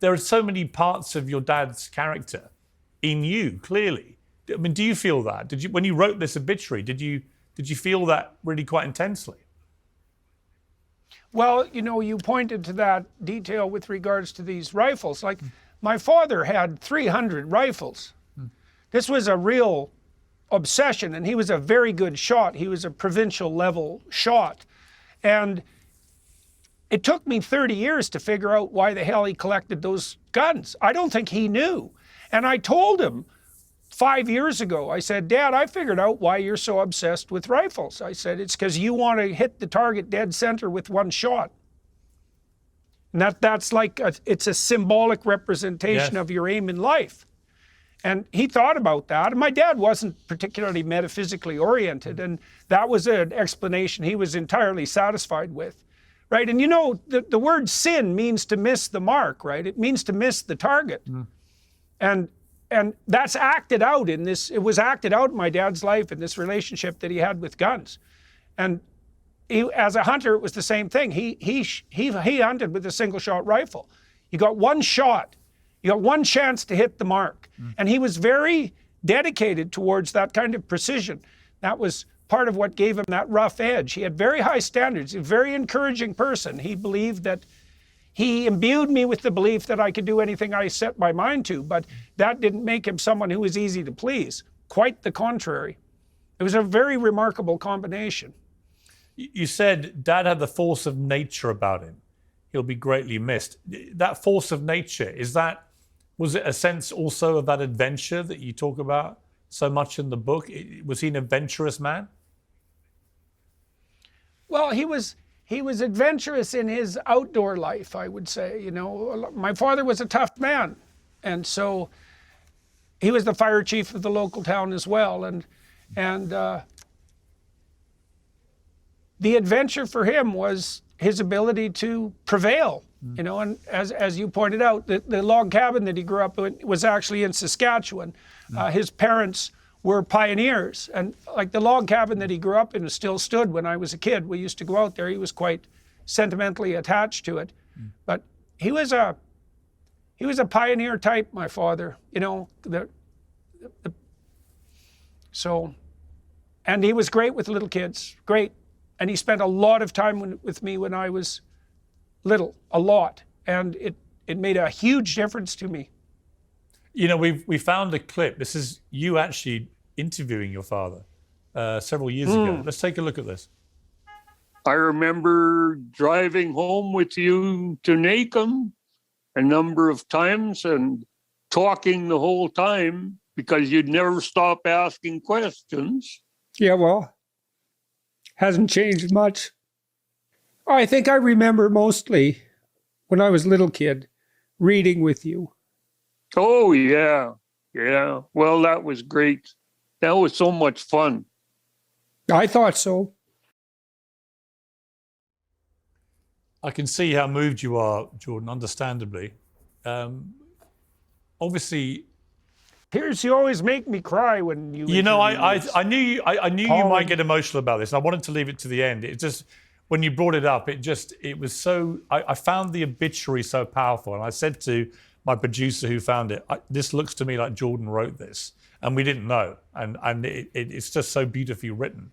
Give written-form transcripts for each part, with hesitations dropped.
there are so many parts of your dad's character in you, clearly. I mean, do you feel that? Did you, when you wrote this obituary, did you feel that really quite intensely? Well, you know, you pointed to that detail with regards to these rifles. Like, my father had 300 rifles. This was a real obsession, and he was a very good shot. He was a provincial level shot. And it took me 30 years to figure out why the hell he collected those guns. I don't think he knew. And I told him 5 years ago, I said, Dad, I figured out why you're so obsessed with rifles. I said, it's because you want to hit the target dead center with one shot. And that's like, it's a symbolic representation of your aim in life. And he thought about that. And my dad wasn't particularly metaphysically oriented. And that was an explanation he was entirely satisfied with. Right? And you know, the word sin means to miss the mark, right? It means to miss the target. And that's acted out in this, it was acted out in my dad's life in this relationship that he had with guns. And he, as a hunter, it was the same thing. He hunted with a single shot rifle. You got one shot, you got one chance to hit the mark. And he was very dedicated towards that kind of precision. That was part of what gave him that rough edge. He had very high standards, a very encouraging person. He believed that, he imbued me with the belief that I could do anything I set my mind to, but that didn't make him someone who was easy to please. Quite the contrary. It was a very remarkable combination. You said Dad had the force of nature about him. He'll be greatly missed. That force of nature, was it a sense also of that adventure that you talk about so much in the book? Was he an adventurous man? Well, he was adventurous in his outdoor life, I would say. You know, my father was a tough man, and so he was the fire chief of the local town as well. And the adventure for him was his ability to prevail. You know, and as you pointed out, the log cabin that he grew up in was actually in Saskatchewan. His parents were pioneers, and like the log cabin that he grew up in still stood when I was a kid. We used to go out there. He was quite sentimentally attached to it. But he was a pioneer type, my father, you know, so, and he was great with little kids, great. And he spent a lot of time with me when I was little, a lot. And it made a huge difference to me. You know, we found a clip. This is you actually interviewing your father several years ago. Let's take a look at this. I remember driving home with you to Nacum a number of times and talking the whole time because you'd never stop asking questions. Yeah, well, hasn't changed much. I think I remember mostly when I was a little kid reading with you. Oh, yeah. Yeah. Well, that was great. That was so much fun. I thought so. I can see how moved you are, Jordan, understandably. Obviously, Piers, you always make me cry when you. You know, I knew you might get emotional about this. And I wanted to leave it to the end. It just, when you brought it up, it was so. I found the obituary so powerful, and I said to my producer who found it, this looks to me like Jordan wrote this, and we didn't know, and it's just so beautifully written.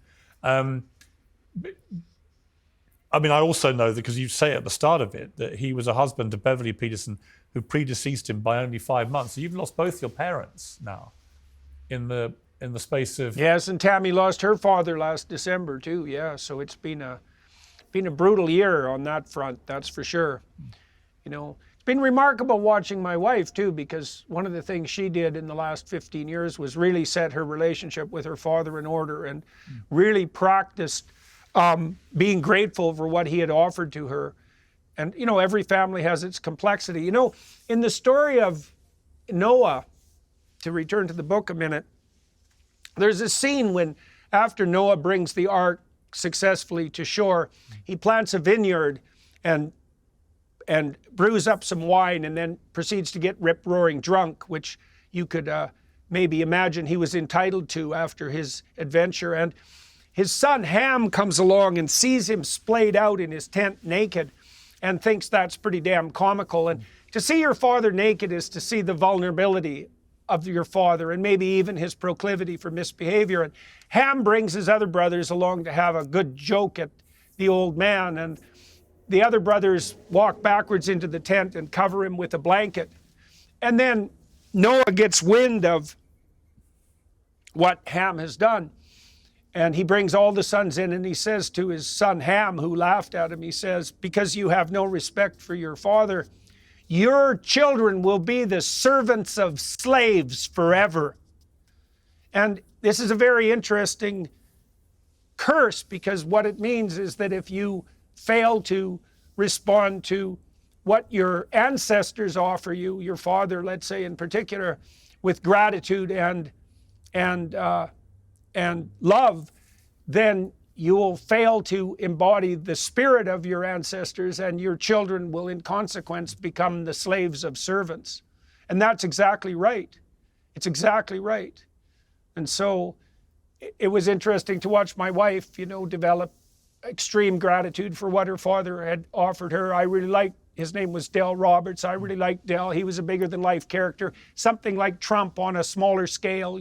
I mean, I also know that because you say at the start of it that he was a husband to Beverly Peterson who predeceased him by only 5 months. So you've lost both your parents now in the space of... Yes, and Tammy lost her father last December too, yeah. So it's been a brutal year on that front, that's for sure. You know, it's been remarkable watching my wife too, because one of the things she did in the last 15 years was really set her relationship with her father in order and really practiced being grateful for what he had offered to her. And, you know, every family has its complexity. You know, in the story of Noah, to return to the book a minute, there's a scene when after Noah brings the ark successfully to shore, he plants a vineyard and brews up some wine and then proceeds to get rip-roaring drunk, which you could maybe imagine he was entitled to after his adventure. And his son Ham comes along and sees him splayed out in his tent naked and thinks that's pretty damn comical and To see your father naked is to see the vulnerability of your father and maybe even his proclivity for misbehavior. And Ham brings his other brothers along to have a good joke at the old man, and the other brothers walk backwards into the tent and cover him with a blanket. And then Noah gets wind of what Ham has done. And he brings all the sons in, and he says to his son Ham, who laughed at him, he says, because you have no respect for your father, your children will be the servants of slaves forever. And this is a very interesting curse, because what it means is that if you fail to respond to what your ancestors offer you, your father, let's say in particular, with gratitude and love, then you will fail to embody the spirit of your ancestors, and your children will in consequence become the slaves of servants. And that's exactly right. It's exactly right. And so it was interesting to watch my wife, develop extreme gratitude for what her father had offered her. I really liked, his name was Del Roberts. I really liked Del. He was a bigger than life character, something like Trump on a smaller scale,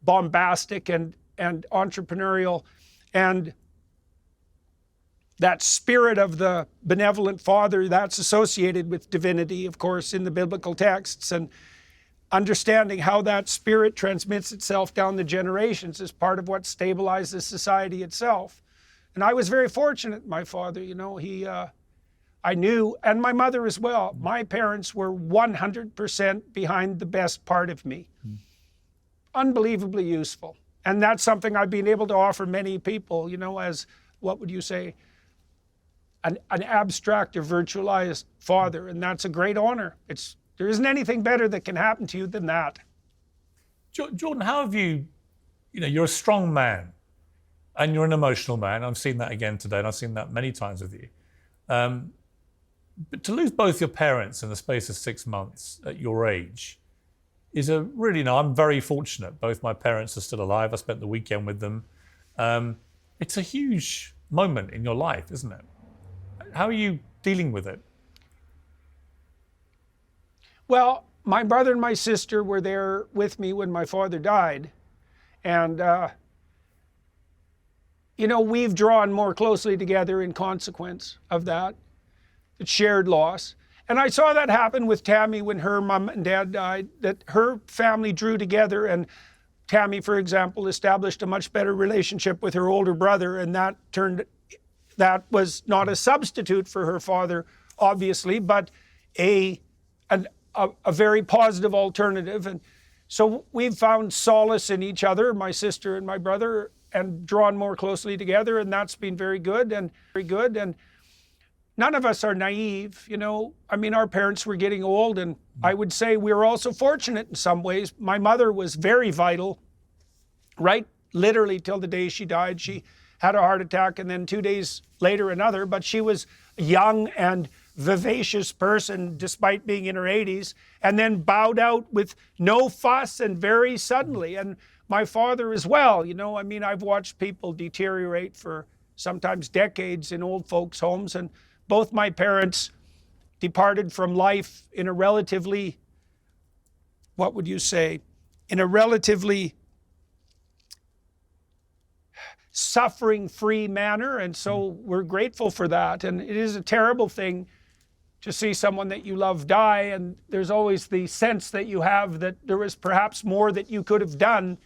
bombastic and entrepreneurial. And that spirit of the benevolent father, that's associated with divinity, of course, in the biblical texts. And understanding how that spirit transmits itself down the generations is part of what stabilizes society itself. And I was very fortunate, my father, I knew, and my mother as well, my parents were 100% behind the best part of me. Unbelievably useful. And that's something I've been able to offer many people, as, what would you say, an abstract or virtualized father. And that's a great honor. There isn't anything better that can happen to you than that. Jordan, how have you, you're a strong man and you're an emotional man. I've seen that again today, and I've seen that many times with you. But to lose both your parents in the space of 6 months at your age is I'm very fortunate. Both my parents are still alive. I spent the weekend with them. It's a huge moment in your life, isn't it? How are you dealing with it? Well, my brother and my sister were there with me when my father died. And, we've drawn more closely together in consequence of that. It's shared loss. And I saw that happen with Tammy when her mom and dad died, that her family drew together, and Tammy, for example, established a much better relationship with her older brother, and that was not a substitute for her father, obviously, but a very positive alternative. And so we've found solace in each other, my sister and my brother, and drawn more closely together, and that's been very good. And none of us are naive, our parents were getting old, and I would say we were also fortunate in some ways. My mother was very vital, right? Literally till the day she died. She had a heart attack, and then 2 days later another, but she was a young and vivacious person despite being in her 80s, and then bowed out with no fuss and very suddenly. And my father as well, I've watched people deteriorate for sometimes decades in old folks' homes, and both my parents departed from life in a relatively, what would you say, in a relatively suffering-free manner, and so we're grateful for that. And it is a terrible thing to see someone that you love die, and there's always the sense that you have that there was perhaps more that you could have done.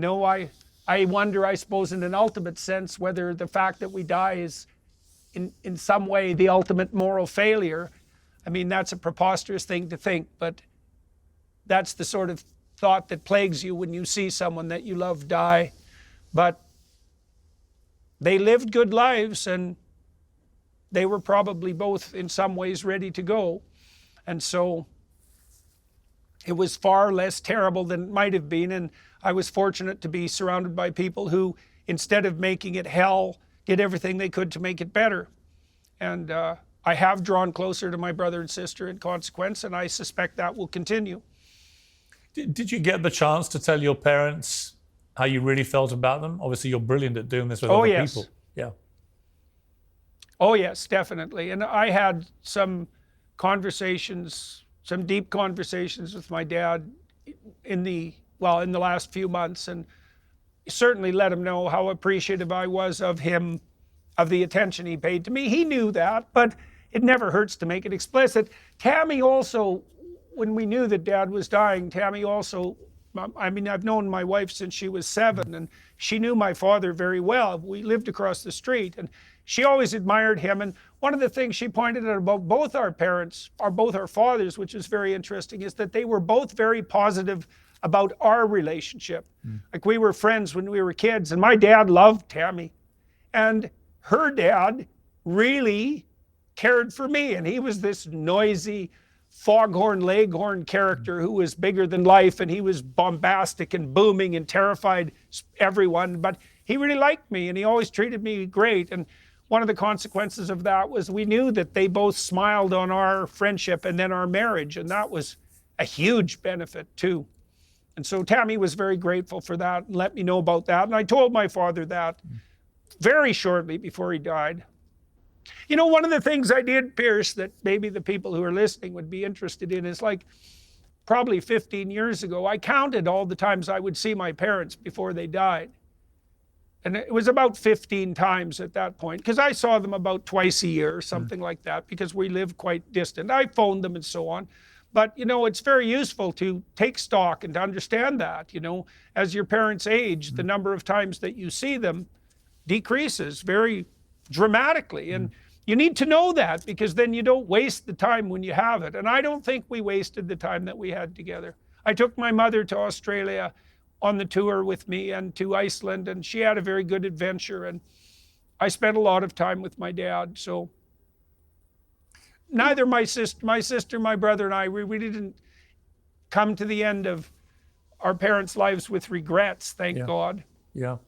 I wonder, I suppose, in an ultimate sense, whether the fact that we die is in some way the ultimate moral failure. That's a preposterous thing to think, but that's the sort of thought that plagues you when you see someone that you love die. But they lived good lives, and they were probably both in some ways ready to go. And so it was far less terrible than it might have been. And I was fortunate to be surrounded by people who, instead of making it hell, did everything they could to make it better. And I have drawn closer to my brother and sister in consequence, and I suspect that will continue. Did you get the chance to tell your parents how you really felt about them? Obviously, you're brilliant at doing this with other people. Yeah. Oh, yes, definitely. And I had some conversations, some deep conversations with my dad in the last few months, and certainly let him know how appreciative I was of him, of the attention he paid to me. He knew that, but it never hurts to make it explicit. Tammy also, when we knew that Dad was dying, Tammy also, I mean, I've known my wife since she was 7, and she knew my father very well. We lived across the street, and she always admired him. And one of the things she pointed out about both our parents, or both our fathers, which is very interesting, is that they were both very positive about our relationship. Like, we were friends when we were kids, and my dad loved Tammy, and her dad really cared for me, and he was this noisy foghorn leghorn character who was bigger than life, and he was bombastic and booming and terrified everyone, but he really liked me, and he always treated me great. And one of the consequences of that was we knew that they both smiled on our friendship and then our marriage, and that was a huge benefit too. And so Tammy was very grateful for that and let me know about that, and I told my father that very shortly before he died. You know, one of the things I did, Piers, that maybe the people who are listening would be interested in is, like, probably 15 years ago, I counted all the times I would see my parents before they died. And it was about 15 times at that point, because I saw them about twice a year or something like that, because we live quite distant. I phoned them and so on. But, you know, it's very useful to take stock and to understand that, you know, as your parents age, the number of times that you see them decreases very dramatically. And you need to know that, because then you don't waste the time when you have it. And I don't think we wasted the time that we had together. I took my mother to Australia on the tour with me, and to Iceland, and she had a very good adventure, and I spent a lot of time with my dad. So neither my sister, my brother, and I, we didn't come to the end of our parents' lives with regrets, thank God. Yeah.